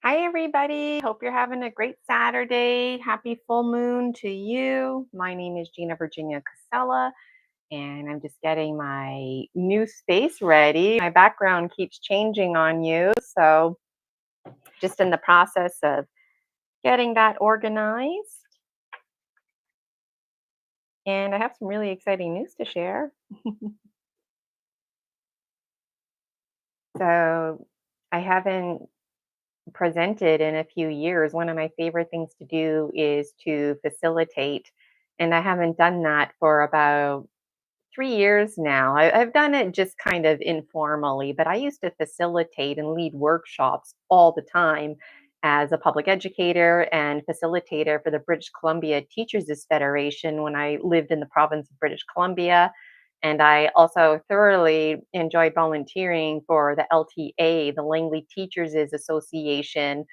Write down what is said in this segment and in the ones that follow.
Hi, everybody. Hope you're having a great Saturday. Happy full moon to you. My name is Gina Virginia Casella, and I'm just getting my new space ready. My background keeps changing on you, so just in the process of getting that organized. And I have some really exciting news to share. So, I haven't presented in a few years. One of my favorite things to do is to facilitate, and I haven't done that for about 3 years now. I've done it just kind of informally, but I used to facilitate and lead workshops all the time as a public educator and facilitator for the British Columbia Teachers' Federation when I lived in the province of British Columbia. And I also thoroughly enjoyed volunteering for the LTA, the Langley Teachers Association,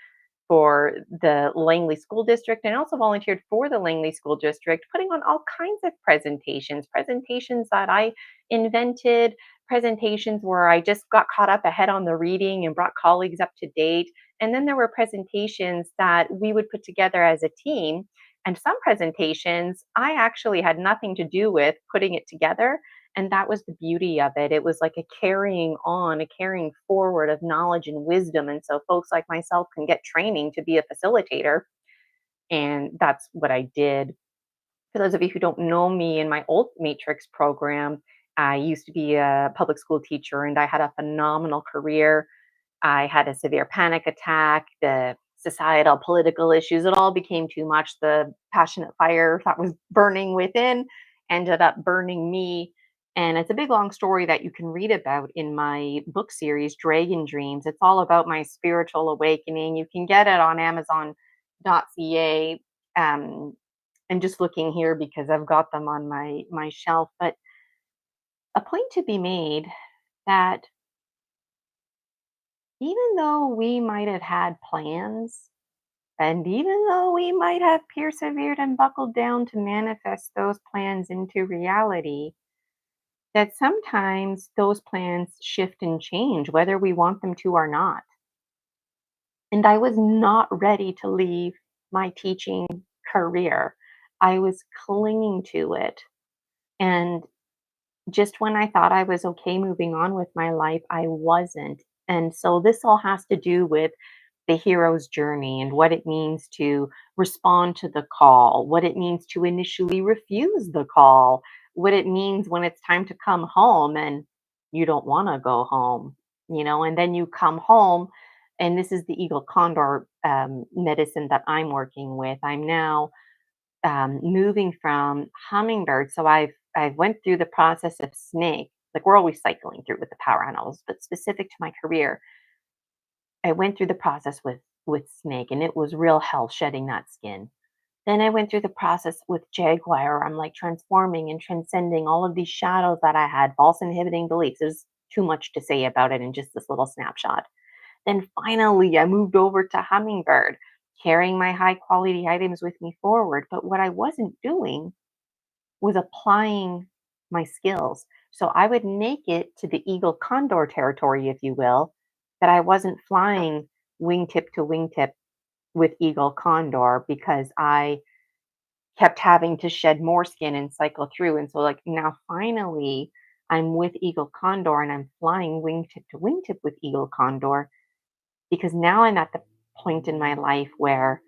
for the Langley School District, and also volunteered for the Langley School District, putting on all kinds of presentations that I invented, presentations where I just got caught up ahead on the reading and brought colleagues up to date. And then there were presentations that we would put together as a team. And some presentations I actually had nothing to do with putting it together. And that was the beauty of it. It was like a carrying on, a carrying forward of knowledge and wisdom. And so folks like myself can get training to be a facilitator. And that's what I did. For those of you who don't know me, in my old Matrix program, I used to be a public school teacher and I had a phenomenal career. I had a severe panic attack, the societal political issues, it all became too much. The passionate fire that was burning within ended up burning me. And it's a big long story that you can read about in my book series, Dragon Dreams. It's all about my spiritual awakening. You can get it on Amazon.ca. And just looking here because I've got them on my shelf. But a point to be made that even though we might have had plans, and even though we might have persevered and buckled down to manifest those plans into reality, that sometimes those plans shift and change, whether we want them to or not. And I was not ready to leave my teaching career. I was clinging to it. And just when I thought I was okay moving on with my life, I wasn't. And so this all has to do with the hero's journey and what it means to respond to the call, what it means to initially refuse the call, what it means when it's time to come home and you don't want to go home, and then you come home. And this is the eagle condor medicine that I'm working with. I'm now moving from hummingbird. So I've went through the process of snake. Like we're always cycling through with the power animals, but specific to my career, I went through the process with snake, and it was real hell shedding that skin. Then I went through the process with jaguar. I'm like transforming and transcending all of these shadows that I had, false inhibiting beliefs. There's too much to say about it in just this little snapshot. Then finally, I moved over to hummingbird, carrying my high quality items with me forward. But what I wasn't doing was applying my skills. So I would make it to the eagle condor territory, if you will, that I wasn't flying wingtip to wingtip with eagle condor because I kept having to shed more skin and cycle through. And so, like, now finally, I'm with eagle condor and I'm flying wingtip to wingtip with eagle condor because now I'm at the point in my life where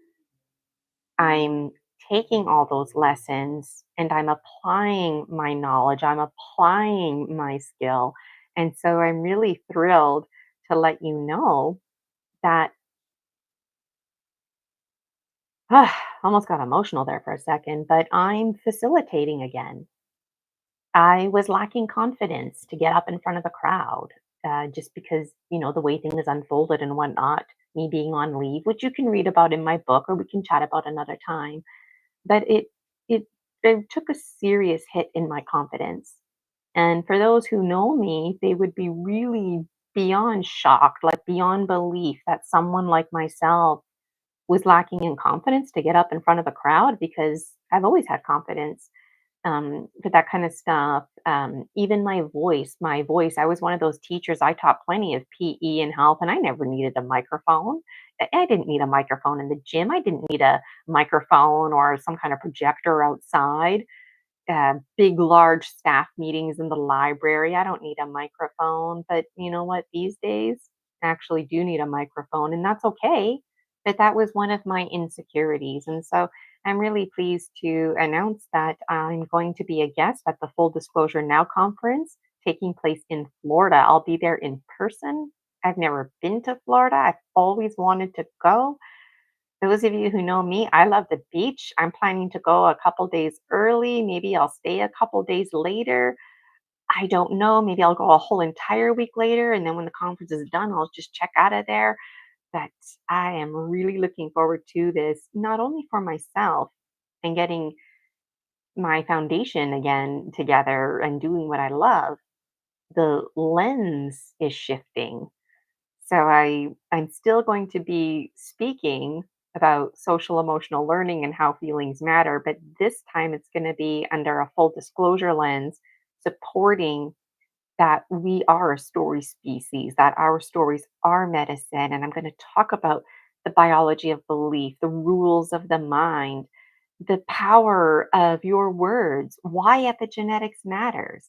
I'm taking all those lessons and I'm applying my knowledge, I'm applying my skill. And so I'm really thrilled to let you know that almost got emotional there for a second, but I'm facilitating again. I was lacking confidence to get up in front of a crowd just because, the way things unfolded and whatnot, me being on leave, which you can read about in my book or we can chat about another time. But it it took a serious hit in my confidence. And for those who know me, they would be really beyond shocked, like beyond belief that someone like myself was lacking in confidence to get up in front of a crowd because I've always had confidence for that kind of stuff. Even my voice, I was one of those teachers. I taught plenty of PE and health, and I never needed a microphone. I didn't need a microphone in the gym. I didn't need a microphone or some kind of projector outside. Big, large staff meetings in the library. I don't need a microphone. But you know what? These days, I actually do need a microphone, and that's okay. But that was one of my insecurities. And so I'm really pleased to announce that I'm going to be a guest at the Full Disclosure Now conference taking place in Florida. I'll be there in person. I've never been to Florida. I've always wanted to go. Those of you who know me, I love the beach. I'm planning to go a couple days early. Maybe I'll stay a couple days later. I don't know. Maybe I'll go a whole entire week later. And then when the conference is done, I'll just check out of there. But I am really looking forward to this, not only for myself and getting my foundation again together and doing what I love, the lens is shifting. So I'm still going to be speaking about social emotional learning and how feelings matter, but this time it's going to be under a full disclosure lens, supporting that we are a story species, that our stories are medicine. And I'm going to talk about the biology of belief, the rules of the mind, the power of your words, why epigenetics matters.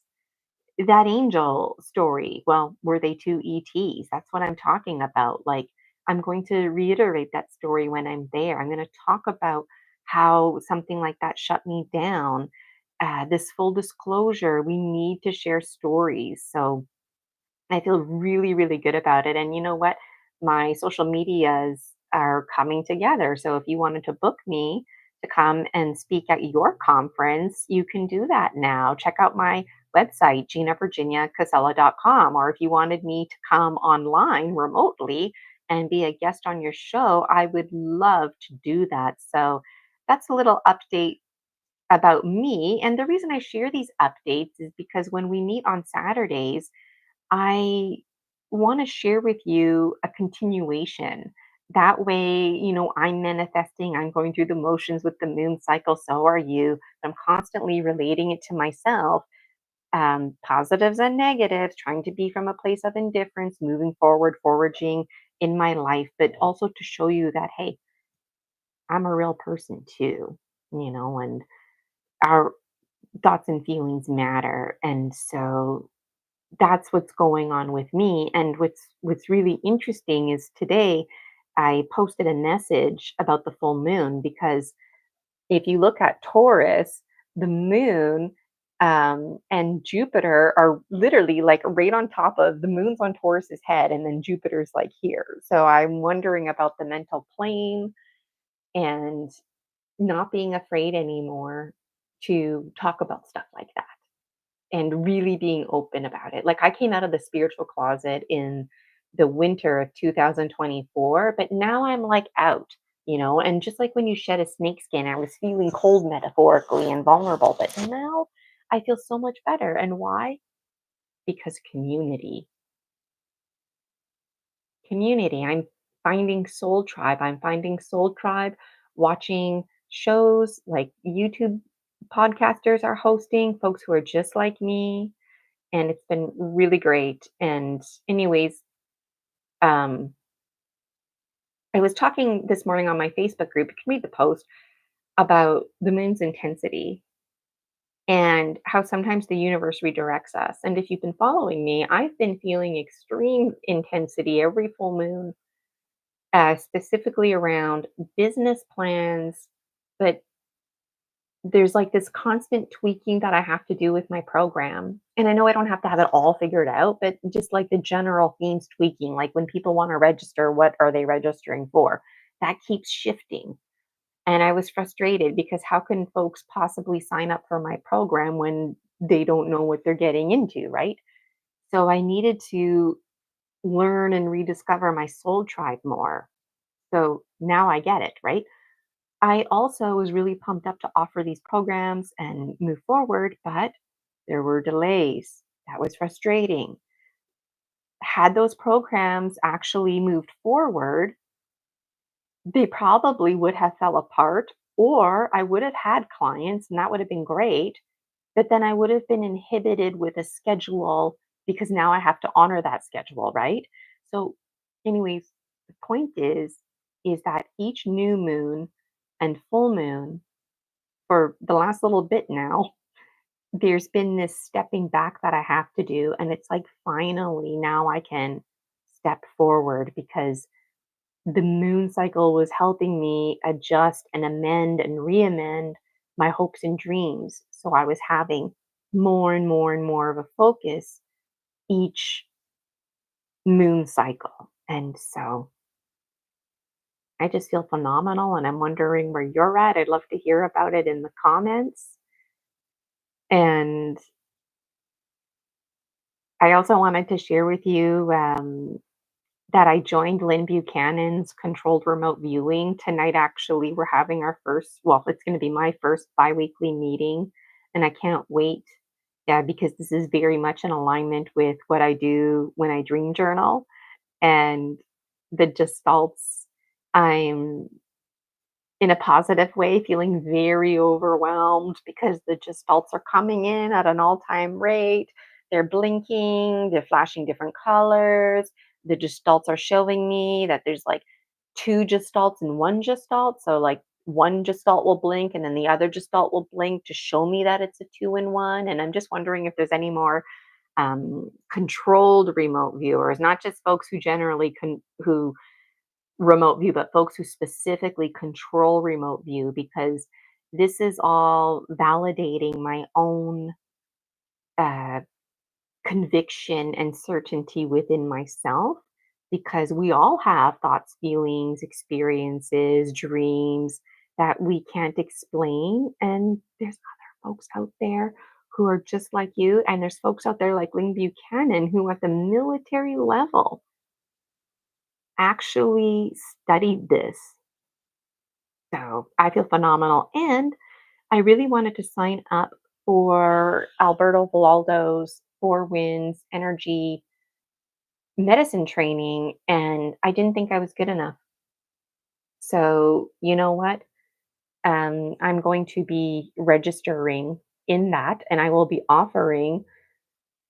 That angel story, well, were they two ETs? That's what I'm talking about. Like, I'm going to reiterate that story when I'm there. I'm going to talk about how something like that shut me down. This full disclosure, we need to share stories. So I feel really, really good about it. And you know what? My social medias are coming together. So if you wanted to book me to come and speak at your conference, you can do that now. Check out my website, ginavirginiacasella.com. Or if you wanted me to come online remotely and be a guest on your show, I would love to do that. So that's a little update about me. And the reason I share these updates is because when we meet on Saturdays, I want to share with you a continuation. That way, I'm manifesting, I'm going through the motions with the moon cycle, so are you. I'm constantly relating it to myself, positives and negatives, trying to be from a place of indifference, moving forward, foraging in my life, but also to show you that, hey, I'm a real person too, and our thoughts and feelings matter. And so that's what's going on with me. And what's really interesting is today I posted a message about the full moon, because if you look at Taurus, the moon and Jupiter are literally like right on top of the moon's on Taurus's head, and then Jupiter's like here. So I'm wondering about the mental plane and not being afraid anymore to talk about stuff like that and really being open about it. Like, I came out of the spiritual closet in the winter of 2024, but now I'm like out, and just like when you shed a snake skin, I was feeling cold metaphorically and vulnerable, but now I feel so much better. And why? Because community. I'm finding Soul Tribe. I'm finding Soul Tribe watching shows like YouTube podcasters are hosting, folks who are just like me, and it's been really great. And anyways, um, I was talking this morning on my Facebook group. You can read the post about the moon's intensity and how sometimes the universe redirects us. And if you've been following me, I've been feeling extreme intensity every full moon, specifically around business plans, but there's like this constant tweaking that I have to do with my program. And I know I don't have to have it all figured out, but just like the general themes tweaking, like when people want to register, what are they registering for? That keeps shifting. And I was frustrated because how can folks possibly sign up for my program when they don't know what they're getting into, right? So I needed to learn and rediscover my soul tribe more. So now I get it, right? I also was really pumped up to offer these programs and move forward, but there were delays. That was frustrating. Had those programs actually moved forward, they probably would have fell apart, or I would have had clients and that would have been great, but then I would have been inhibited with a schedule because now I have to honor that schedule, right? So anyways, the point is is that each new moon and full moon for the last little bit now, there's been this stepping back that I have to do. And it's like, finally, now I can step forward because the moon cycle was helping me adjust and amend and re-amend my hopes and dreams. So I was having more and more and more of a focus each moon cycle. And so I just feel phenomenal and I'm wondering where you're at. I'd love to hear about it in the comments. And I also wanted to share with you that I joined Lynn Buchanan's controlled remote viewing. Tonight, actually, we're having our first, well, it's going to be my first biweekly meeting. And I can't wait. Yeah, because this is very much in alignment with what I do when I dream journal and the gestalts. I'm in a positive way, feeling very overwhelmed because the gestalts are coming in at an all-time rate. They're blinking, they're flashing different colors. The gestalts are showing me that there's like two gestalts in one gestalt. So like one gestalt will blink and then the other gestalt will blink to show me that it's a two in one. And I'm just wondering if there's any more controlled remote viewers, not just folks who generally who remote view, but folks who specifically control remote view, because this is all validating my own uh, conviction and certainty within myself. Because we all have thoughts, feelings, experiences, dreams that we can't explain. And there's other folks out there who are just like you. And there's folks out there like Lynn Buchanan who, at the military level, actually studied this. So I feel phenomenal. And I really wanted to sign up for Alberto Villoldo's Four Winds Energy Medicine training, and I didn't think I was good enough. So, you know what? I'm going to be registering in that, and I will be offering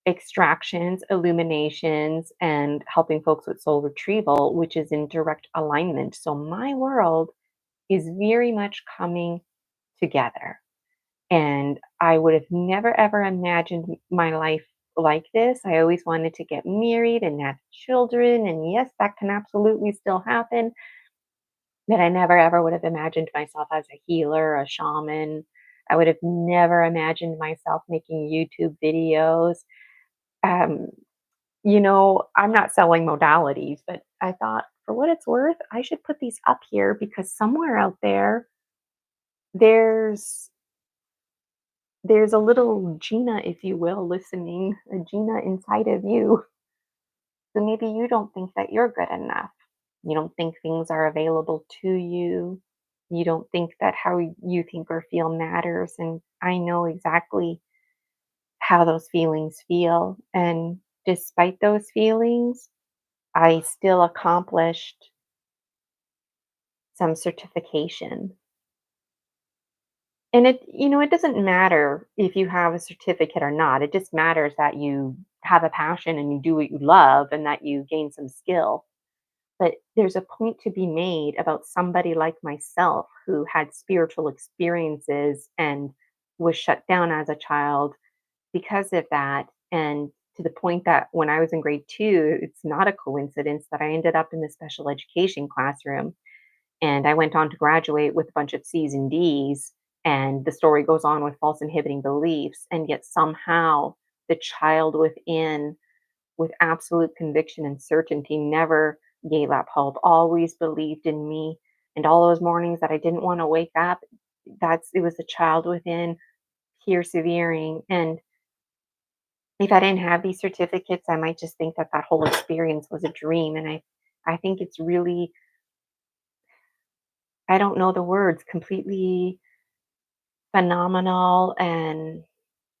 extractions, illuminations, and helping folks with soul retrieval, which is in direct alignment. So, my world is very much coming together. And I would have never ever imagined my life like this. I always wanted to get married and have children. And yes, that can absolutely still happen. But I never ever would have imagined myself as a healer, a shaman. I would have never imagined myself making YouTube videos. Um, I'm not selling modalities, but I thought, for what it's worth, I should put these up here because somewhere out there, there's there's a little Gina, if you will, listening, a Gina inside of you. So maybe you don't think that you're good enough. You don't think things are available to you. You don't think that how you think or feel matters. And I know exactly how those feelings feel. And despite those feelings, I still accomplished some certification. And it doesn't matter if you have a certificate or not. It just matters that you have a passion and you do what you love and that you gain some skill. But there's a point to be made about somebody like myself who had spiritual experiences and was shut down as a child because of that. And to the point that when I was in grade two, it's not a coincidence that I ended up in the special education classroom and I went on to graduate with a bunch of C's and D's. And the story goes on with false inhibiting beliefs. And yet somehow the child within, with absolute conviction and certainty, never gave up hope, always believed in me. And all those mornings that I didn't want to wake up, it was the child within persevering. And if I didn't have these certificates, I might just think that that whole experience was a dream. And I think it's really, I don't know the words, completely phenomenal and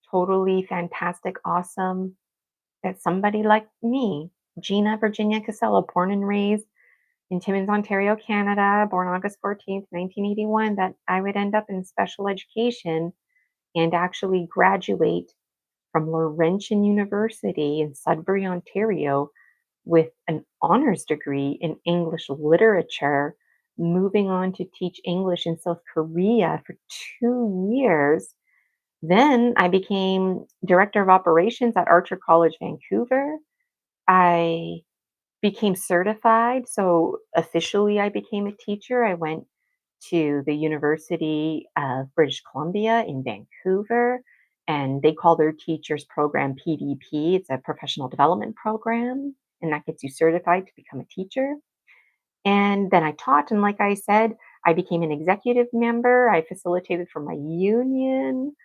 totally fantastic, awesome that somebody like me, Gina Virginia Casella, born and raised in Timmins, Ontario, Canada, born August 14th, 1981, that I would end up in special education and actually graduate from Laurentian University in Sudbury, Ontario, with an honors degree in English literature moving on to teach English in South Korea for 2 years. Then I became director of operations at Archer College, Vancouver. I became certified. So officially, I became a teacher. I went to the University of British Columbia in Vancouver, and they call their teachers program PDP. It's a professional development program, and that gets you certified to become a teacher. And then I taught, and like I said, I became an executive member. I facilitated for my union,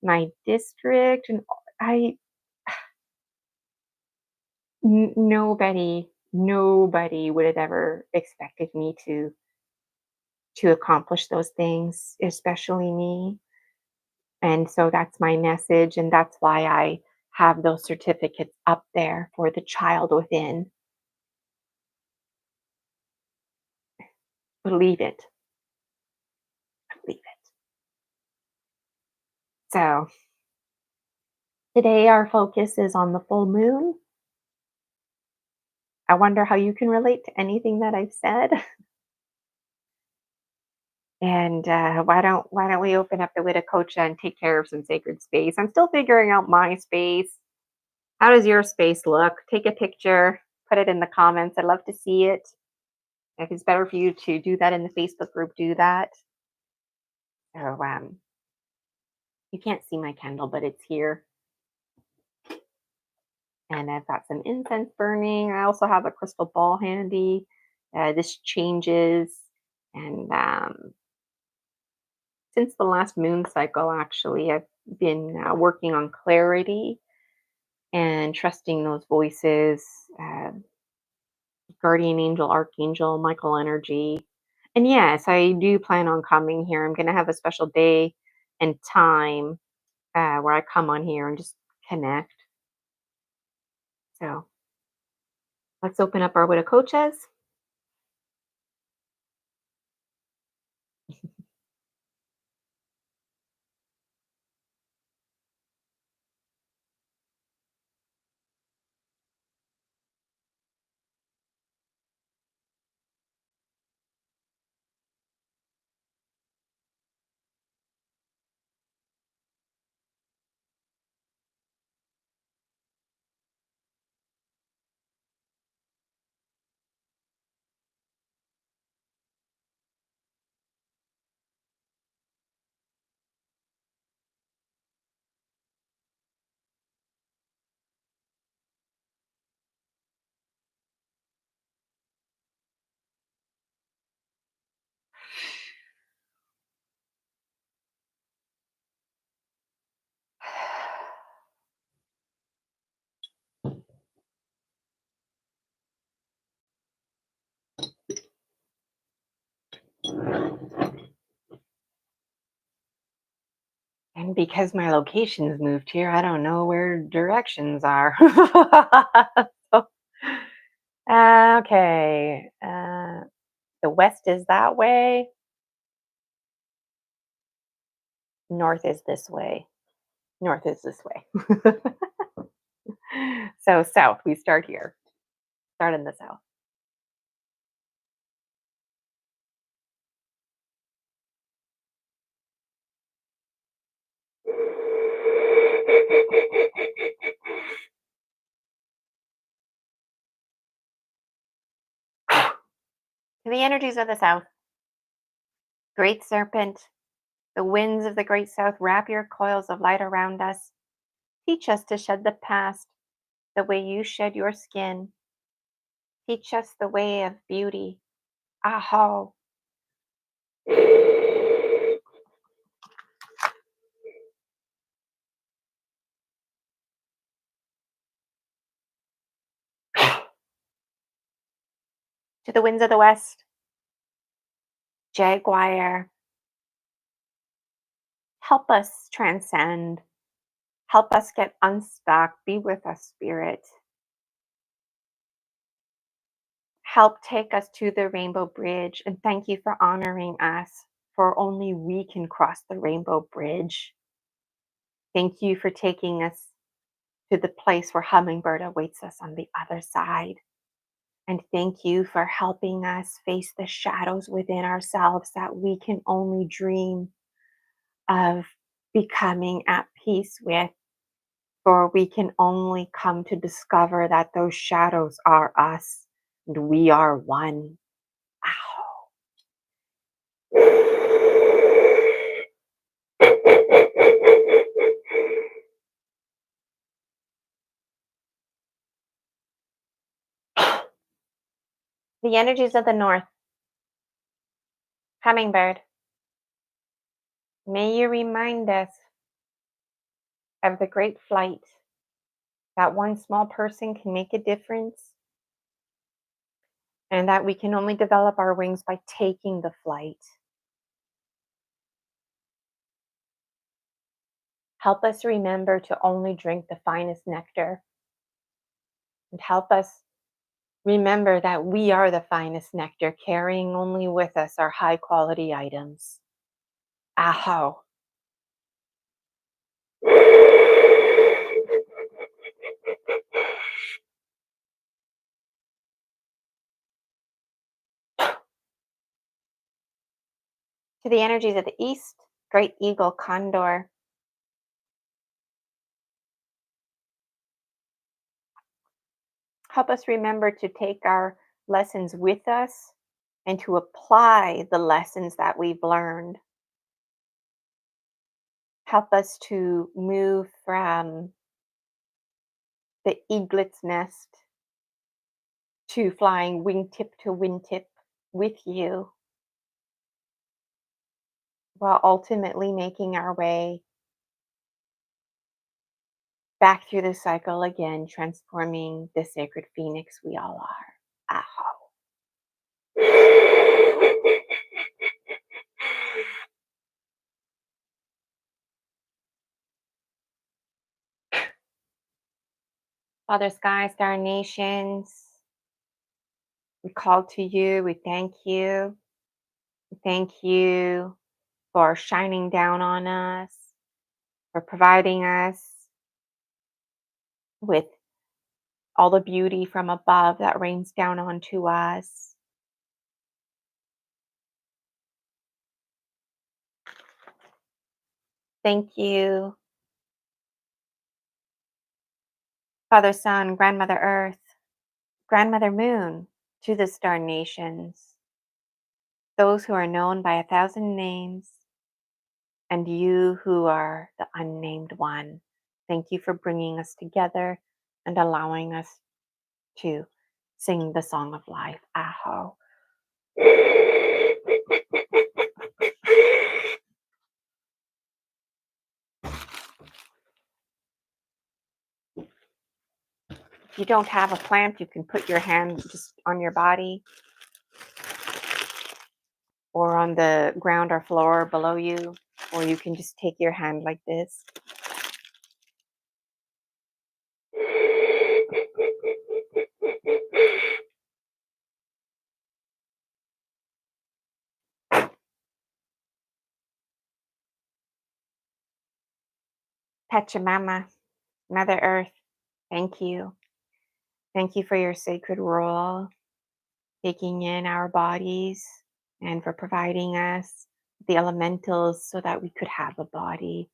my district, and I nobody would have ever expected me to accomplish those things, especially me. And so that's my message, and that's why I have those certificates up there for the child within. Believe it, believe it. So today our focus is on the full moon. I wonder how you can relate to anything that I've said. And why don't we open up the Witakocha and take care of some sacred space? I'm still figuring out my space. How does your space look? Take a picture, put it in the comments. I'd love to see it. If it's better for you to do that in the Facebook group, do that. So you can't see my candle, but it's here. And I've got some incense burning. I also have a crystal ball handy. This changes. And since the last moon cycle, actually, I've been working on clarity and trusting those voices, uh, guardian angel, archangel, Michael energy. And yes, I do plan on coming here. I'm going to have a special day and time where I come on here and just connect. So let's open up our Witacochas. And because my location's moved here, I don't know where directions are. So, okay. The west is that way. North is this way. North is this way. So south, we start here. Start in the south. To the energies of the south, great serpent, the winds of the great south, wrap your coils of light around us. Teach us to shed the past the way you shed your skin. Teach us the way of beauty. Aho. To the winds of the west, jaguar, help us transcend. Help us get unstuck. Be with us, spirit. Help take us to the rainbow bridge. And thank you for honoring us, for only we can cross the rainbow bridge. Thank you for taking us to the place where Hummingbird awaits us on the other side. And thank you for helping us face the shadows within ourselves that we can only dream of becoming at peace with, for we can only come to discover that those shadows are us and we are one. Ow. The energies of the north, hummingbird, may you remind us of the great flight, that one small person can make a difference, and that we can only develop our wings by taking the flight. Help us remember to only drink the finest nectar, and help us remember that we are the finest nectar, carrying only with us our high quality items. Aho. To the energies of the east, great eagle, condor, help us remember to take our lessons with us and to apply the lessons that we've learned. Help us to move from the eaglet's nest to flying wingtip to wingtip with you, while ultimately making our way back through the cycle again, transforming the sacred phoenix we all are. Aho. Father Sky, Star Nations, we call to you. We thank you. We thank you for shining down on us, for providing us with all the beauty from above that rains down onto us. Thank you, Father Sun, Grandmother Earth, Grandmother Moon, to the Star Nations, those who are known by 1,000 names, and you who are the unnamed one. Thank you for bringing us together and allowing us to sing the song of life. Aho. If you don't have a plant, you can put your hand just on your body or on the ground or floor below you, or you can just take your hand like this. Pachamama, Mother Earth, thank you. Thank you for your sacred role, taking in our bodies and for providing us the elementals so that we could have a body.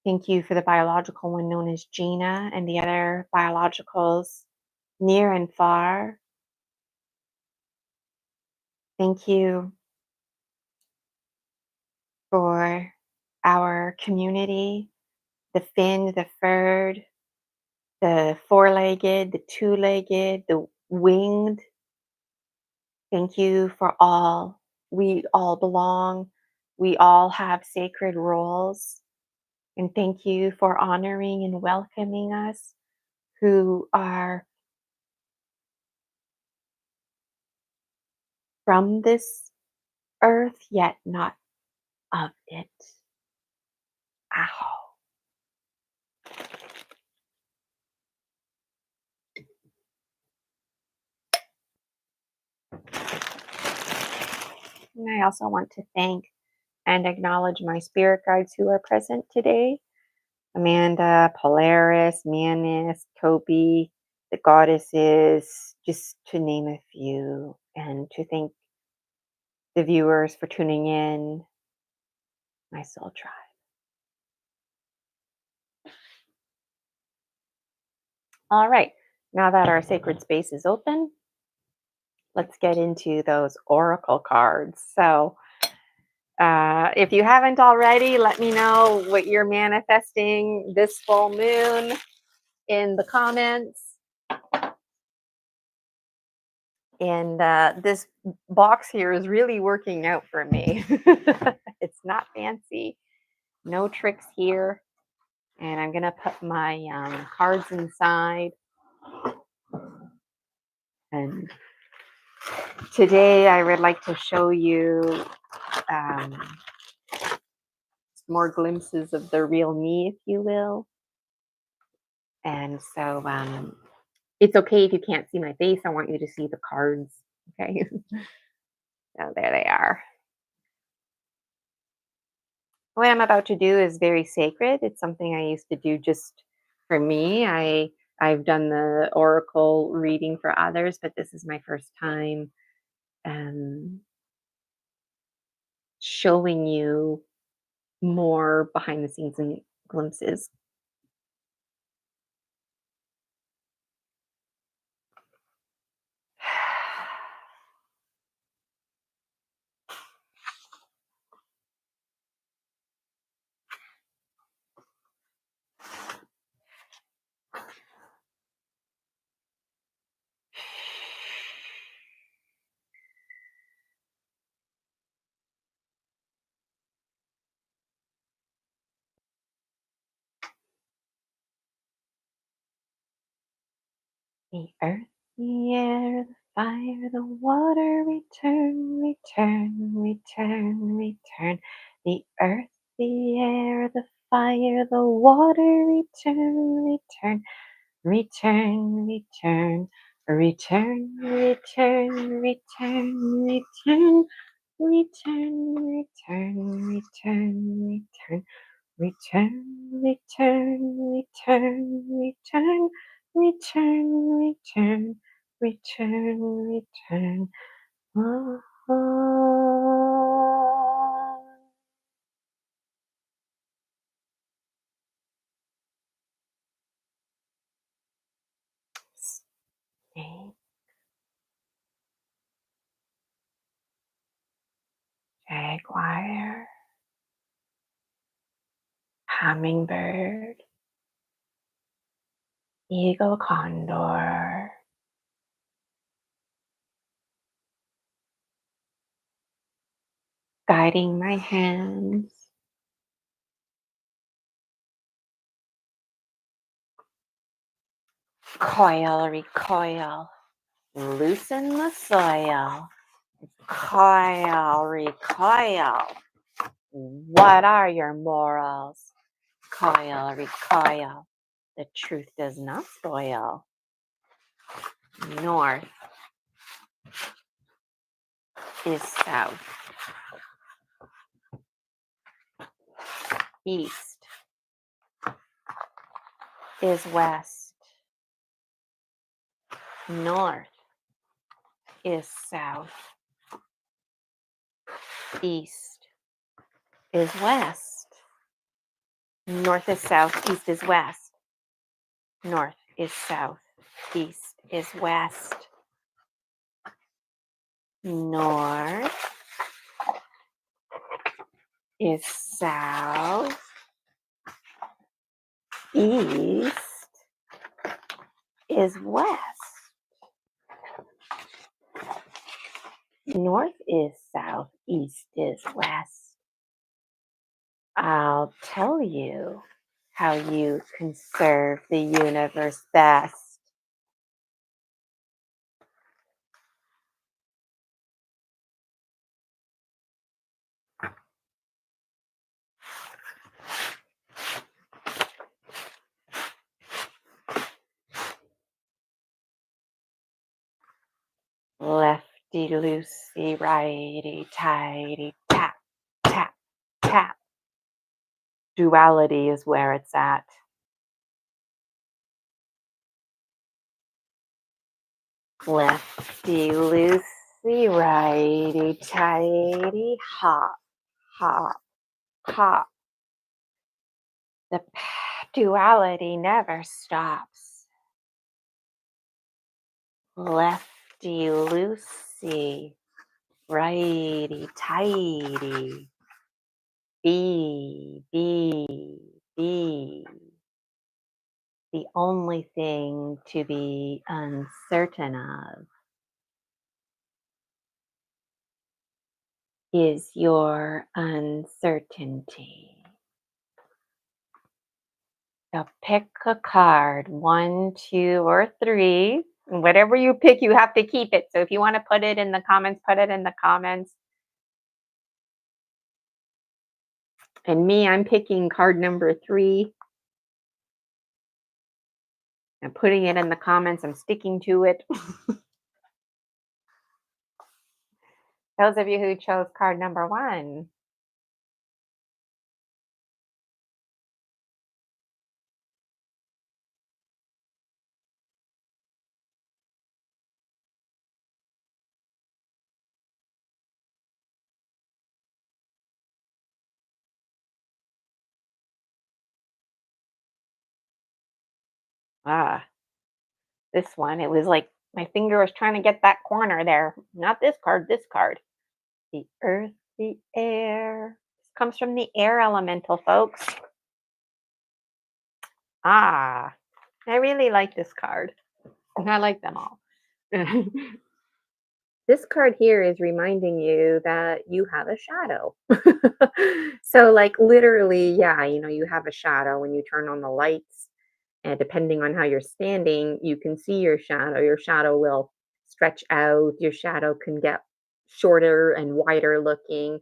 Thank you for the biological one known as Gina and the other biologicals near and far. Thank you for our community, the finned, the furred, the four-legged, the two-legged, the winged. Thank you for all. We all belong. We all have sacred roles. And thank you for honoring and welcoming us who are from this earth, yet not of it. Ow. And I also want to thank and acknowledge my spirit guides who are present today. Amanda, Polaris, Manus, Toby, the goddesses, just to name a few, and to thank the viewers for tuning in, my soul tribe. All right, now that our sacred space is open, let's get into those oracle cards. So, if you haven't already, let me know what you're manifesting this full moon in the comments. And this box here is really working out for me. It's not fancy, no tricks here. And I'm going to put my cards inside. And today I would like to show you more glimpses of the real me, if you will. And so it's okay if you can't see my face. I want you to see the cards. Okay. So there they are. What I'm about to do is very sacred. It's something I used to do just for me. I've done the oracle reading for others, but this is my first time showing you more behind the scenes and glimpses. The earth, the air, the fire, the water, return, return, return, return. The earth, the air, the fire, the water, return, return, return, return, return, return, return, return, return, return, return, return. Return, return, return, return, return, return, return, return. Ah, ah. Snake, jaguar, hummingbird, eagle, condor, guiding my hands. Coil, recoil, loosen the soil. Coil, recoil. What are your morals? Coil, recoil. The truth does not spoil. North is south. East is west. North is south. East is west. North is south. East is west. North is south. East is west. North is south. East is west. North is south. East is west. I'll tell you how you can serve the universe best. Lefty loosey, righty tighty, tap, tap, tap. Duality is where it's at. Lefty loosey, righty tighty, hop, hop, hop. The duality never stops. Lefty loosey, righty tighty. Be. The only thing to be uncertain of is your uncertainty. So pick a card, 1, 2, or 3. Whatever you pick, you have to keep it. So if you want to put it in the comments, put it in the comments. And me, I'm picking card number 3. I'm putting it in the comments. I'm sticking to it. Those of you who chose card number 1. Ah, this one. It was like my finger was trying to get that corner there. Not this card, this card. The earth, the air. This comes from the air elemental, folks. Ah, I really like this card. I like them all. This card here is reminding you that you have a shadow. So, like, literally, yeah, you have a shadow when you turn on the lights. And depending on how you're standing, you can see your shadow. Your shadow will stretch out, your shadow can get shorter and wider looking.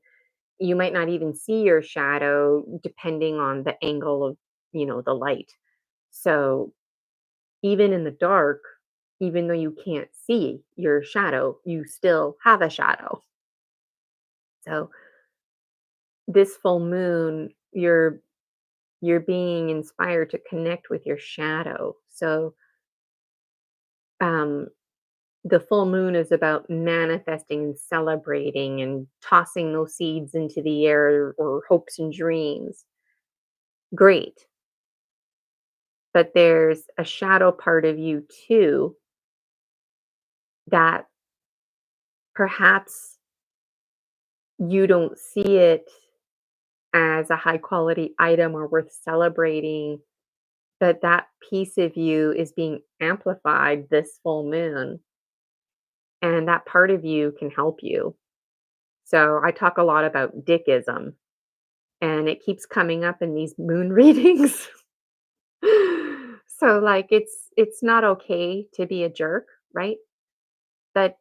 You might not even see your shadow depending on the angle of, the light. So, even in the dark, even though you can't see your shadow, you still have a shadow. So, this full moon, you're being inspired to connect with your shadow. So, um the full moon is about manifesting and celebrating and tossing those seeds into the air or hopes and dreams. Great. But there's a shadow part of you too that perhaps you don't see it as a high quality item or worth celebrating, but that piece of you is being amplified this full moon. And that part of you can help you. So I talk a lot about dickism, and it keeps coming up in these moon readings. So, like, it's not okay to be a jerk, right? But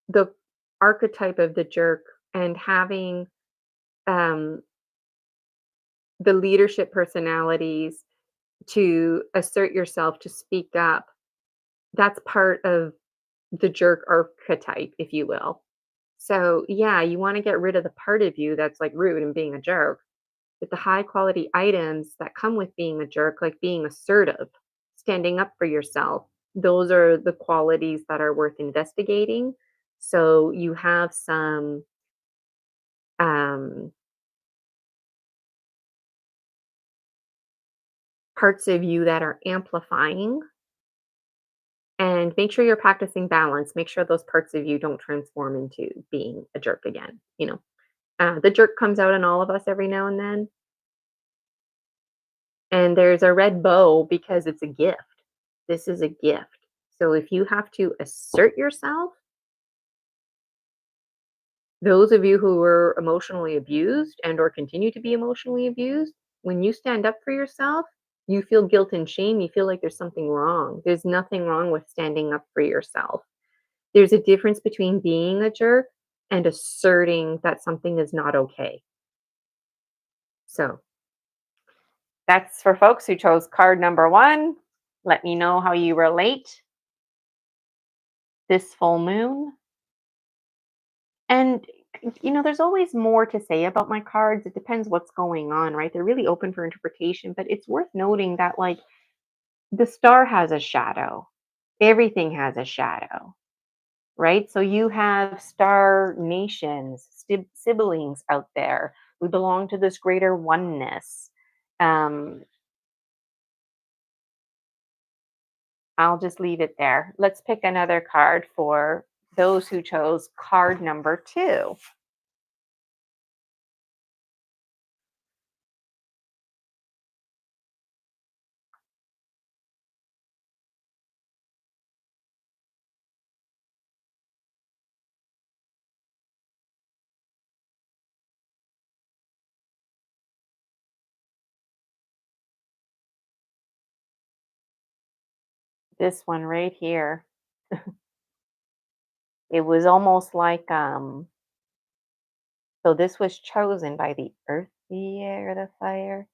the archetype of the jerk and having um the leadership personalities to assert yourself, to speak up, that's part of the jerk archetype, if you will. So yeah, you want to get rid of the part of you that's like rude and being a jerk. But the high quality items that come with being a jerk, like being assertive, standing up for yourself, those are the qualities that are worth investigating. So you have some um, parts of you that are amplifying, and make sure you're practicing balance. Make sure those parts of you don't transform into being a jerk again. The jerk comes out in all of us every now and then. And there's a red bow because it's a gift. This is a gift. So if you have to assert yourself, those of you who were emotionally abused and or continue to be emotionally abused, when you stand up for yourself, you feel guilt and shame. You feel like there's something wrong. There's nothing wrong with standing up for yourself. There's a difference between being a jerk and asserting that something is not okay. So that's for folks who chose card number 1. Let me know how you relate this full moon. And there's always more to say about my cards. It depends what's going on, right? They're really open for interpretation, but it's worth noting that, like, the star has a shadow. Everything has a shadow, right? So you have star nations, siblings out there who belong to this greater oneness. Um, I'll just leave it there. Let's pick another card for those who chose card number two. This one right here. It was almost like so this was chosen by the earth, the air, the fire,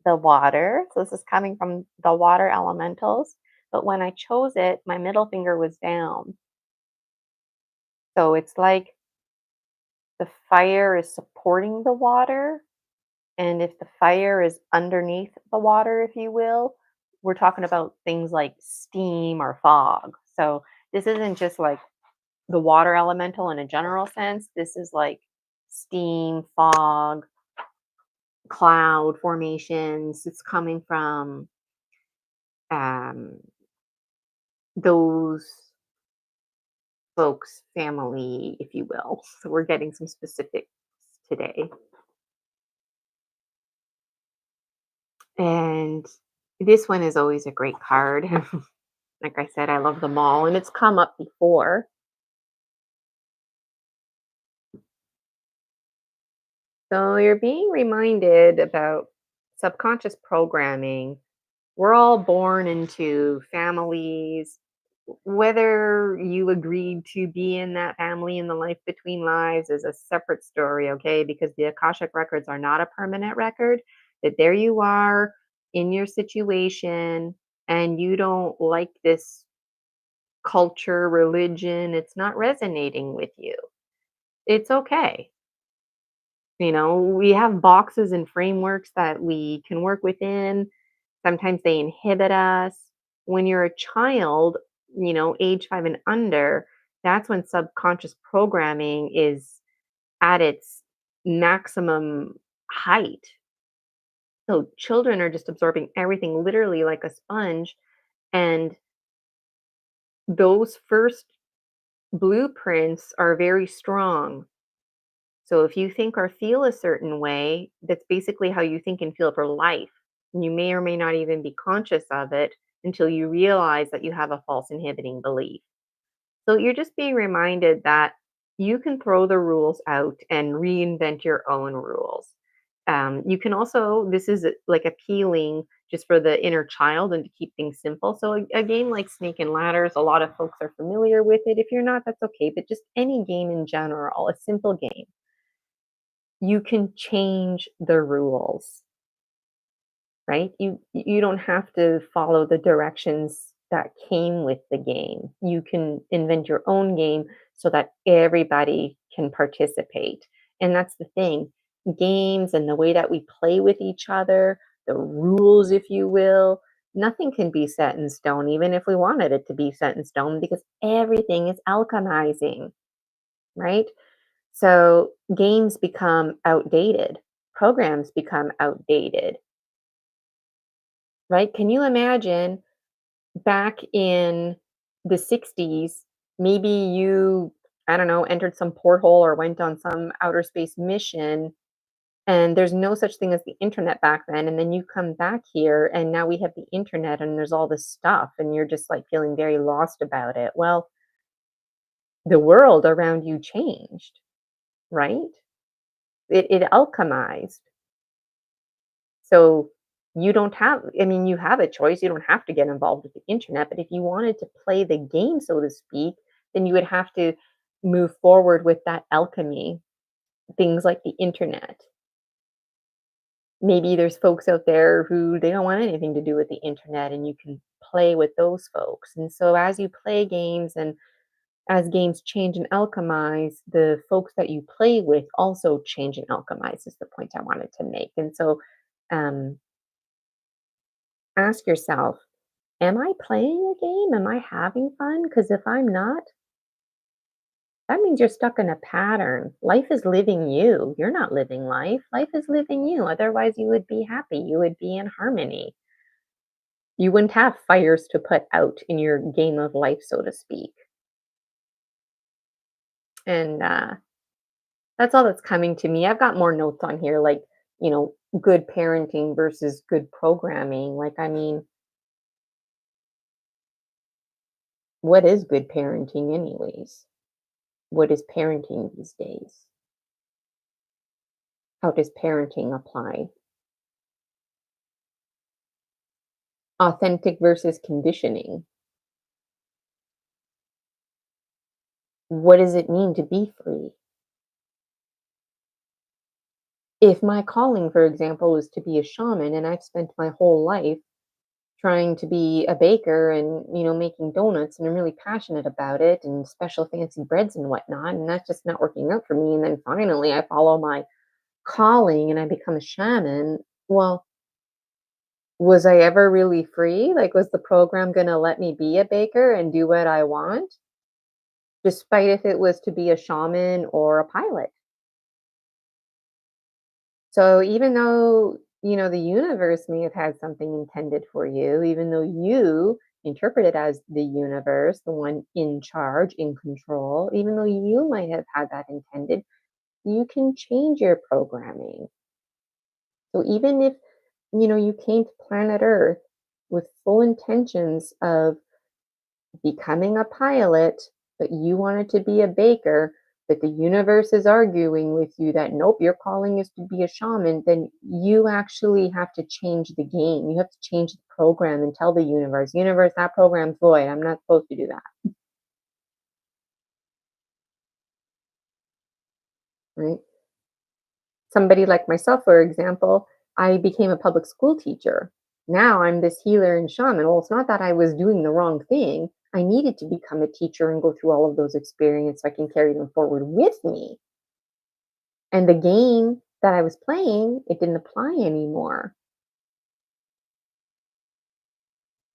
the water. So this is coming from the water elementals. But when I chose it, my middle finger was down. So it's like the fire is supporting the water. And if the fire is underneath the water, if you will, we're talking about things like steam or fog. So this isn't just like the water elemental in a general sense. This is like steam, fog, cloud formations. It's coming from um, those folks' family, if you will. So we're getting some specifics today. And this one is always a great card. Like I said, I love them all, and it's come up before. So you're being reminded about subconscious programming. We're all born into families, whether you agreed to be in that family in the life between lives is a separate story, okay? Because the Akashic Records are not a permanent record, that there you are in your situation and you don't like this culture, religion, it's not resonating with you. It's okay. We have boxes and frameworks that we can work within. Sometimes they inhibit us. When you're a child, age 5 and under, that's when subconscious programming is at its maximum height. So children are just absorbing everything literally like a sponge. And those first blueprints are very strong. So if you think or feel a certain way, that's basically how you think and feel for life. And you may or may not even be conscious of it until you realize that you have a false inhibiting belief. So you're just being reminded that you can throw the rules out and reinvent your own rules. You can also, this is like appealing just for the inner child and to keep things simple. So a game like Snake and Ladders, a lot of folks are familiar with it. If you're not, that's okay. But just any game in general, a simple game, you can change the rules, right? You don't have to follow the directions that came with the game. You can invent your own game so that everybody can participate. And that's the thing. Games and the way that we play with each other, the rules, if you will, nothing can be set in stone, even if we wanted it to be set in stone, because everything is alchemizing, right? So games become outdated, programs become outdated, right? Can you imagine back in the 60s, maybe you, I don't know, entered some porthole or went on some outer space mission, and there's no such thing as the internet back then. And then you come back here, and now we have the internet, and there's all this stuff, and you're just like feeling very lost about it. Well, the world around you changed, right? It alchemized. So you don't have, I mean, you have a choice. You don't have to get involved with the internet, but if you wanted to play the game, so to speak, then you would have to move forward with that alchemy, things like the internet. Maybe there's folks out there who they don't want anything to do with the internet, and you can play with those folks. And so as you play games and as games change and alchemize, the folks that you play with also change and alchemize, is the point I wanted to make. And so um, ask yourself, am I playing a game? Am I having fun? Because if I'm not, that means you're stuck in a pattern. Life is living you. You're not living life. Life is living you. Otherwise, you would be happy. You would be in harmony. You wouldn't have fires to put out in your game of life, so to speak. And that's all that's coming to me. I've got more notes on here, like, good parenting versus good programming. Like, I mean, what is good parenting, anyways? What is parenting these days? How does parenting apply? Authentic versus conditioning. What does it mean to be free? If my calling, for example, is to be a shaman and I've spent my whole life trying to be a baker and, making donuts, and I'm really passionate about it and special fancy breads and whatnot, and that's just not working out for me. And then finally I follow my calling and I become a shaman. Well, was I ever really free? Like, was the program going to let me be a baker and do what I want, despite if it was to be a shaman or a pilot? So even though, the universe may have had something intended for you, even though you interpret it as the universe, the one in charge, in control, even though you might have had that intended, you can change your programming. So even if, you came to planet Earth with full intentions of becoming a pilot, but you wanted to be a baker, but the universe is arguing with you that nope, your calling is to be a shaman, then you actually have to change the game. You have to change the program and tell the universe, that program's void. I'm not supposed to do that. Right? Somebody like myself, for example, I became a public school teacher. Now I'm this healer and shaman. Well, it's not that I was doing the wrong thing. I needed to become a teacher and go through all of those experiences so I can carry them forward with me. And the game that I was playing, it didn't apply anymore.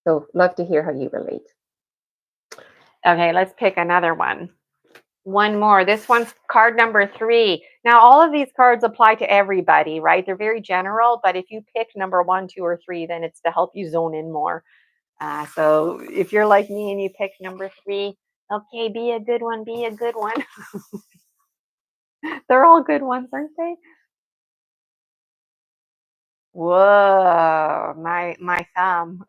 So love to hear how you relate. Okay, let's pick another one. One more. This one's card number 3. Now, all of these cards apply to everybody, right? They're very general, but if you pick number 1, 2, or 3, then it's to help you zone in more. So if you're like me and you pick number 3, okay, be a good one, be a good one. They're all good ones, aren't they? Whoa, my thumb.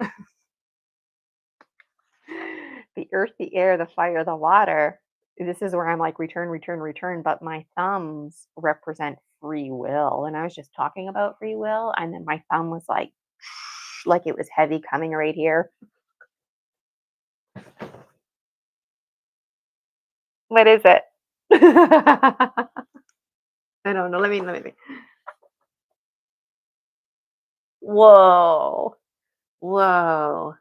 The earth, the air, the fire, the water. This is where I'm like return, return, return. But my thumbs represent free will. And I was just talking about free will. And then my thumb was like it was heavy coming right here. What is it? I don't know. Let me. Whoa. Whoa.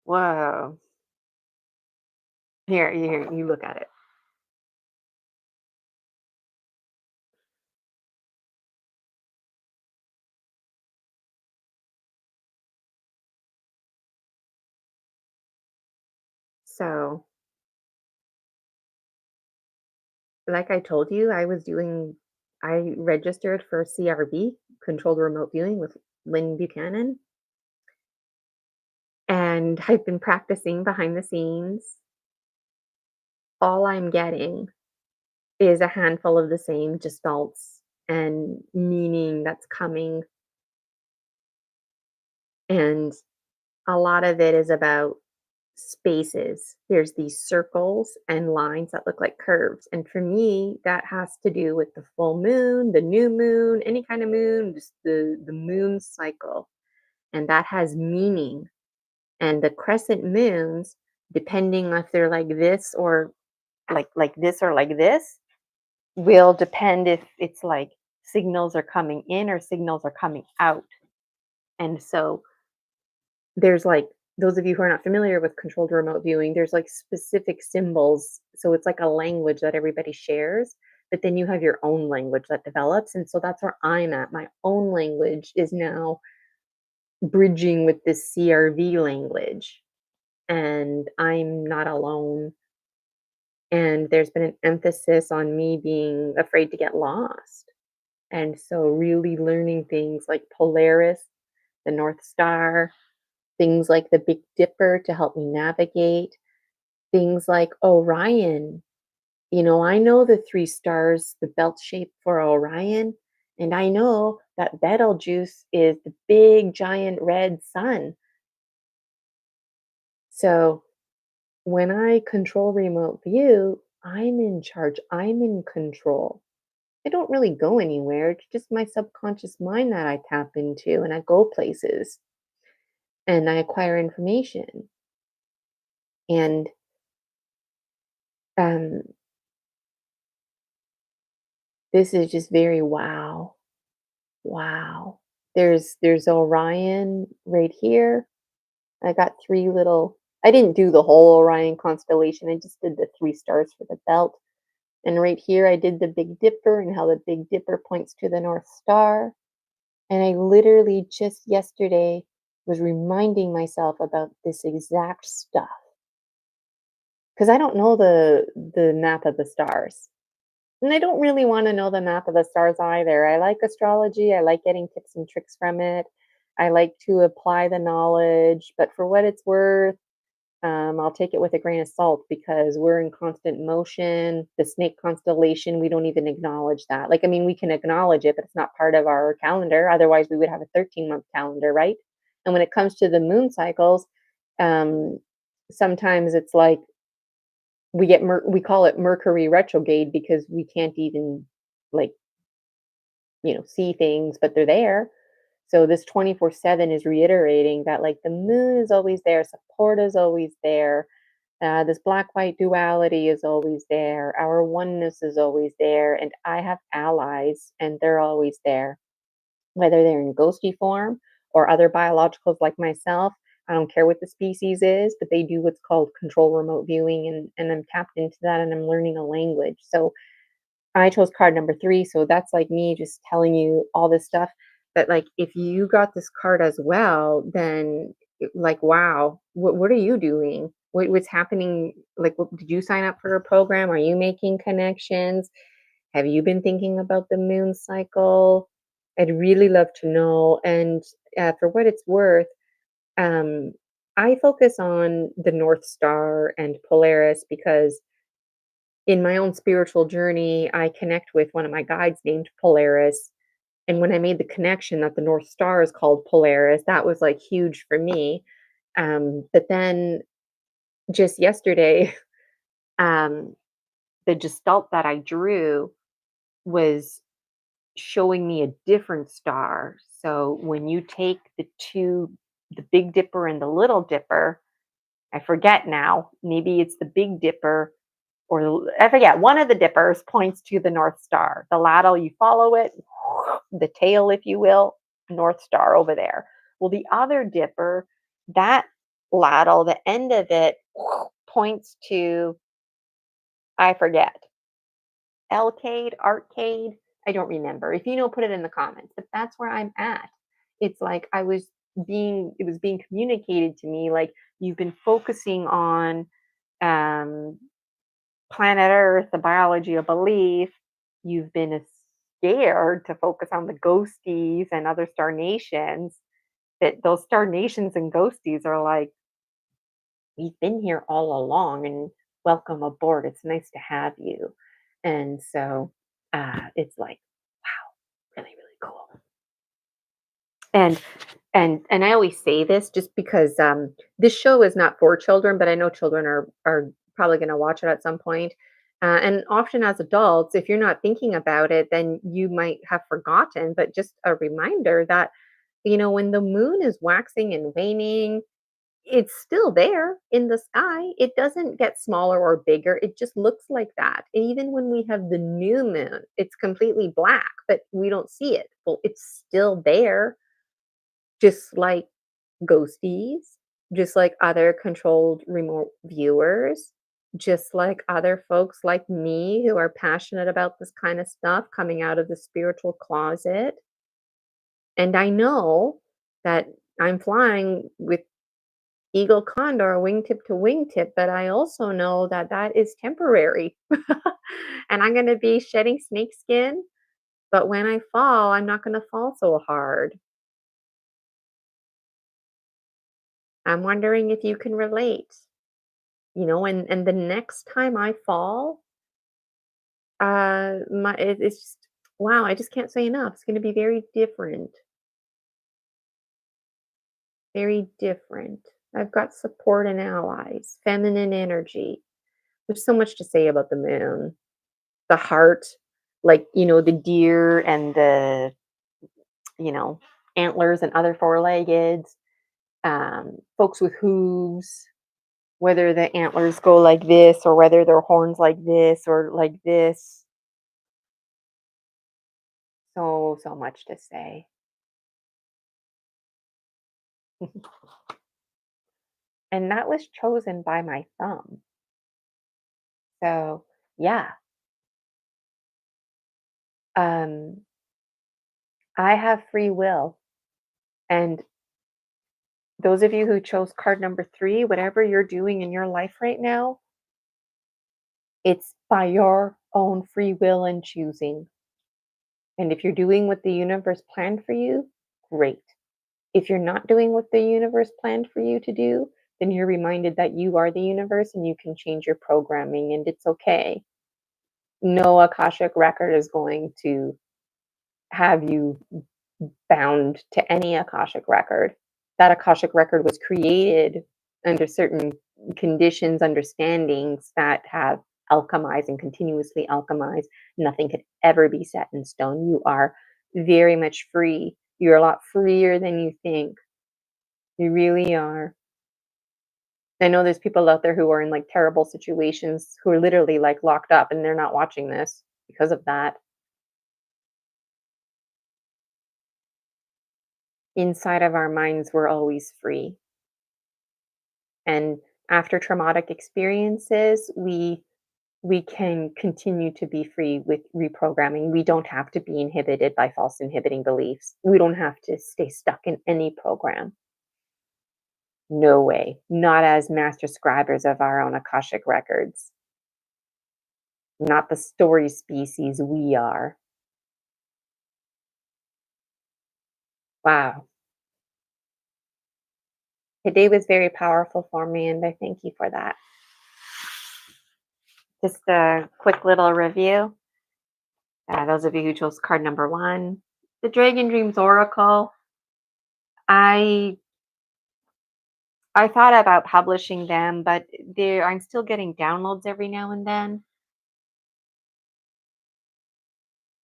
Whoa. Here, you look at it. So, like I told you, I registered for CRV, controlled remote viewing with Lynn Buchanan. And I've been practicing behind the scenes. All I'm getting is a handful of the same gestalts and meaning that's coming. And a lot of it is about spaces. There's these circles and lines that look like curves. And for me, that has to do with the full moon, the new moon, any kind of moon, just the moon cycle. And that has meaning. And the crescent moons, depending if they're like this or like this or like this, will depend if it's like signals are coming in or signals are coming out. And so there's like those of you who are not familiar with controlled remote viewing, there's like specific symbols. So it's like a language that everybody shares, but then you have your own language that develops. And so that's where I'm at. My own language is now bridging with this CRV language, and I'm not alone. And there's been an emphasis on me being afraid to get lost. And so, really learning things like Polaris, the North Star, things like the Big Dipper to help me navigate, things like Orion. I know the three stars, the belt shape for Orion, and I know that Betelgeuse is the big giant red sun. So when I control remote view, I'm in charge, I'm in control. I don't really go anywhere. It's just my subconscious mind that I tap into, and I go places and I acquire information. And um, this is just very wow, wow. There's Orion right here. I got three little. I didn't do the whole Orion constellation. I just did the three stars for the belt. And right here, I did the Big Dipper and how the Big Dipper points to the North Star. And I literally just yesterday was reminding myself about this exact stuff because I don't know the map of the stars. And I don't really want to know the map of the stars either. I like astrology. I like getting tips and tricks from it. I like to apply the knowledge, but for what it's worth, I'll take it with a grain of salt because we're in constant motion. The snake constellation, we don't even acknowledge that. Like, I mean, we can acknowledge it, but it's not part of our calendar. Otherwise, we would have a 13-month calendar, right? And when it comes to the moon cycles, um, sometimes it's like we call it Mercury retrograde because we can't even like see things, but they're there. So this 24/7 is reiterating that like the moon is always there, support is always there, this black white duality is always there. Our oneness is always there. And I have allies, and they're always there, whether they're in ghosty form or other biologicals like myself. I don't care what the species is, but they do what's called control remote viewing. And I'm tapped into that and I'm learning a language. So I chose card number 3, so that's, like, me just telling you all this stuff, but, like, if you got this card as well, then, like, wow, what are you doing? What's happening? Like, what did you sign up for a program? Are you making connections? Have you been thinking about the moon cycle? I'd really love to know, and, for what it's worth, um, I focus on the North Star and Polaris because in my own spiritual journey, I connect with one of my guides named Polaris. And when I made the connection that the North Star is called Polaris, that was like huge for me. But then just yesterday, um, the gestalt that I drew was showing me a different star. So when you take the Big Dipper and the Little Dipper, I forget now, maybe it's the Big Dipper or I forget, one of the dippers points to the North Star. The ladle, you follow it, the tail, if you will, North Star over there. Well, the other dipper, that ladle, the end of it points to, I forget, Arcade. I don't remember. If you know, put it in the comments. But that's where I'm at. It's like it was being communicated to me like you've been focusing on um, planet Earth, the biology of belief, you've been scared to focus on the ghosties and other star nations. That those star nations and ghosties are like, we've been here all along and welcome aboard. It's nice to have you. And so it's like, wow, really, really cool. And and I always say this just because this show is not for children, but I know children are probably going to watch it at some point. And often as adults, if you're not thinking about it, then you might have forgotten. But just a reminder that when the moon is waxing and waning, it's still there in the sky. It doesn't get smaller or bigger. It just looks like that. And even when we have the new moon, it's completely black, but we don't see it. Well, it's still there, just like ghosties, just like other controlled remote viewers, just like other folks like me who are passionate about this kind of stuff coming out of the spiritual closet. And I know that I'm flying with eagle condor wingtip to wingtip, but I also know that that is temporary. And I'm going to be shedding snake skin, but when I fall, I'm not going to fall so hard. I'm wondering if you can relate, and the next time I fall, it's just wow, I just can't say enough. It's going to be very different, very different. I've got support and allies, feminine energy. There's so much to say about the moon. The heart, like, the deer and the, you know, antlers and other four-leggeds, folks with hooves, whether the antlers go like this or whether their horns like this or like this. So, so much to say. And that was chosen by my thumb. So, yeah, um, I have free will. And those of you who chose card number 3, whatever you're doing in your life right now, it's by your own free will and choosing. And if you're doing what the universe planned for you, great. If you're not doing what the universe planned for you to do, then you're reminded that you are the universe and you can change your programming and it's okay. No Akashic record is going to have you bound to any Akashic record. That Akashic record was created under certain conditions, understandings that have alchemized and continuously alchemized. Nothing could ever be set in stone. You are very much free. You're a lot freer than you think. You really are. I know there's people out there who are in like terrible situations who are literally like locked up and they're not watching this because of that. Inside of our minds, we're always free. And after traumatic experiences, we can continue to be free with reprogramming. We don't have to be inhibited by false inhibiting beliefs. We don't have to stay stuck in any program. No way. Not as master scribers of our own Akashic records. Not the story species we are. Wow. Today was very powerful for me, and I thank you for that. Just a quick little review. Those of you who chose card number 1, the Dragon Dreams Oracle. I I thought about publishing them, but I'm still getting downloads every now and then.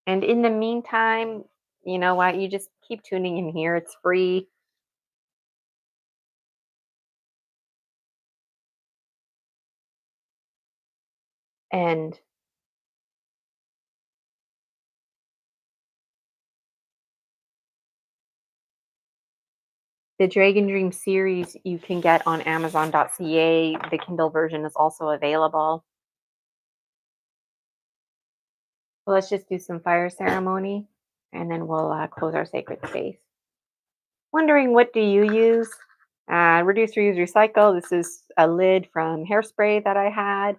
And in the meantime, you know what? You just keep tuning in here. It's free. And the Dragon Dream series you can get on Amazon.ca. The Kindle version is also available. So let's just do some fire ceremony and then we'll close our sacred space. Wondering, what do you use? Reduce, reuse, recycle. This is a lid from hairspray that I had.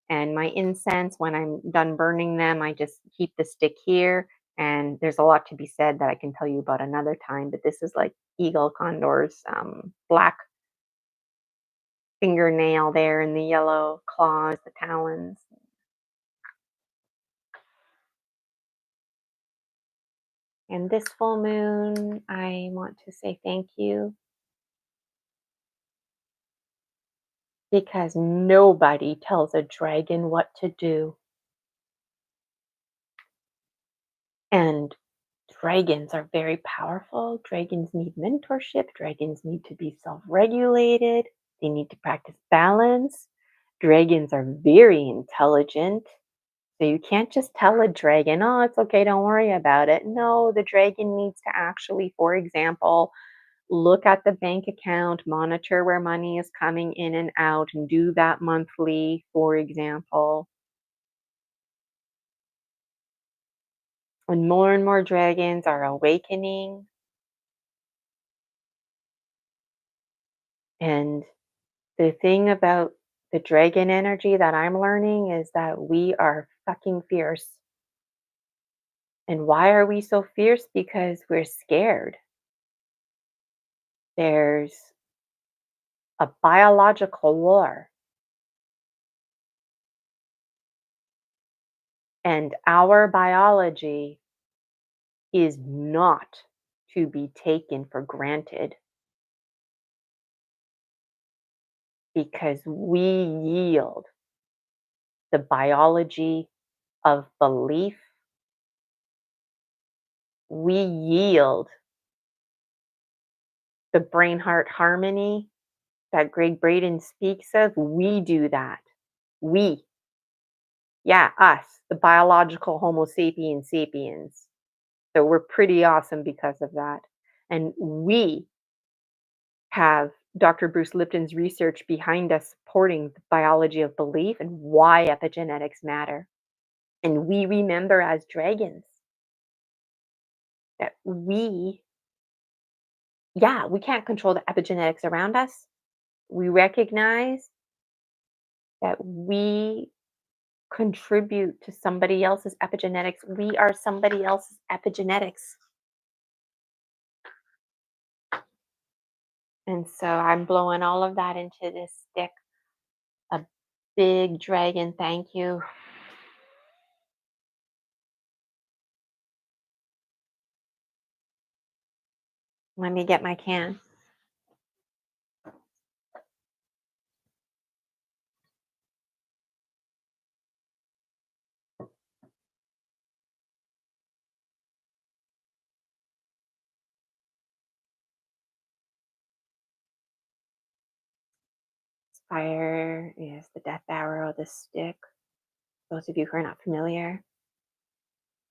And my incense, when I'm done burning them, I just keep the stick here. And there's a lot to be said that I can tell you about another time. But this is like eagle condors, black fingernail there, and the yellow claws, the talons. And this full moon, I want to say thank you, because nobody tells a dragon what to do. And dragons are very powerful. Dragons need mentorship. Dragons need to be self regulated. They need to practice balance. Dragons are very intelligent. So you can't just tell a dragon, oh, it's okay, don't worry about it. No, the dragon needs to actually, for example, look at the bank account, monitor where money is coming in and out, and do that monthly, for example. When more and more dragons are awakening, And the thing about the dragon energy that I'm learning is that we are fucking fierce. And why are we so fierce? Because we're scared. There's a biological war, and our biology is not to be taken for granted because we yield the biology of belief. We yield the brain heart harmony that Greg Braden speaks of. We do that. We, yeah, us, the biological Homo sapiens sapiens. So we're pretty awesome because of that. And we have Dr. Bruce Lipton's research behind us supporting the biology of belief and why epigenetics matter. And we remember as dragons that yeah, we can't control the epigenetics around us. We recognize that we contribute to somebody else's epigenetics. We are somebody else's epigenetics. And so I'm blowing all of that into this stick. A big dragon, thank you. Let me get my can. Fire is the death arrow, the stick. Those of you who are not familiar,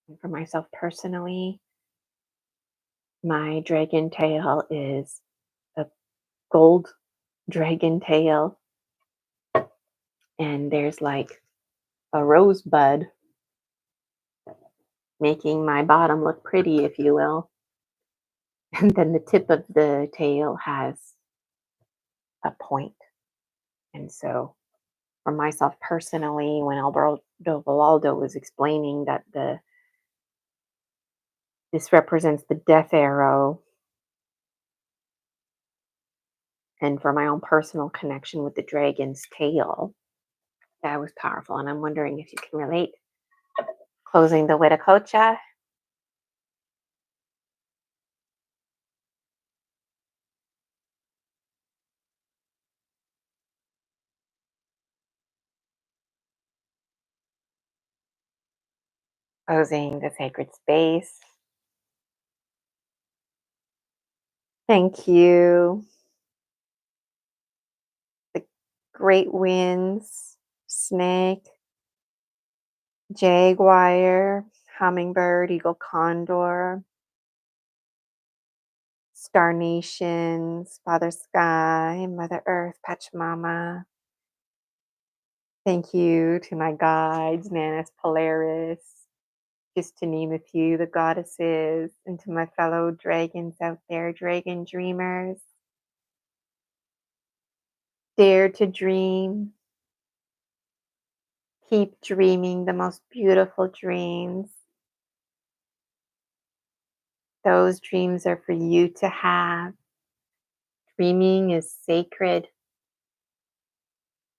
and for myself personally, my dragon tail is a gold dragon tail, and there's like a rosebud making my bottom look pretty, if you will. And then the tip of the tail has a point. And so, for myself personally, when Alberto Vallaldo was explaining that this represents the death arrow, and for my own personal connection with the dragon's tail, that was powerful. And I'm wondering if you can relate. Closing the Witacocha. Closing the sacred space. Thank you. The great winds, snake, jaguar, hummingbird, eagle, condor, star nations, Father Sky, Mother Earth, Pachamama. Thank you to my guides, Manus Polaris, just to name a few, the goddesses, and to my fellow dragons out there, dragon dreamers. Dare to dream. Keep dreaming the most beautiful dreams. Those dreams are for you to have. Dreaming is sacred.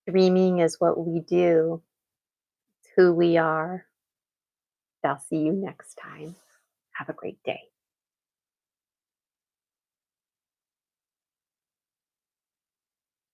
Dreaming is what we do. It's who we are. I'll see you next time. Have a great day.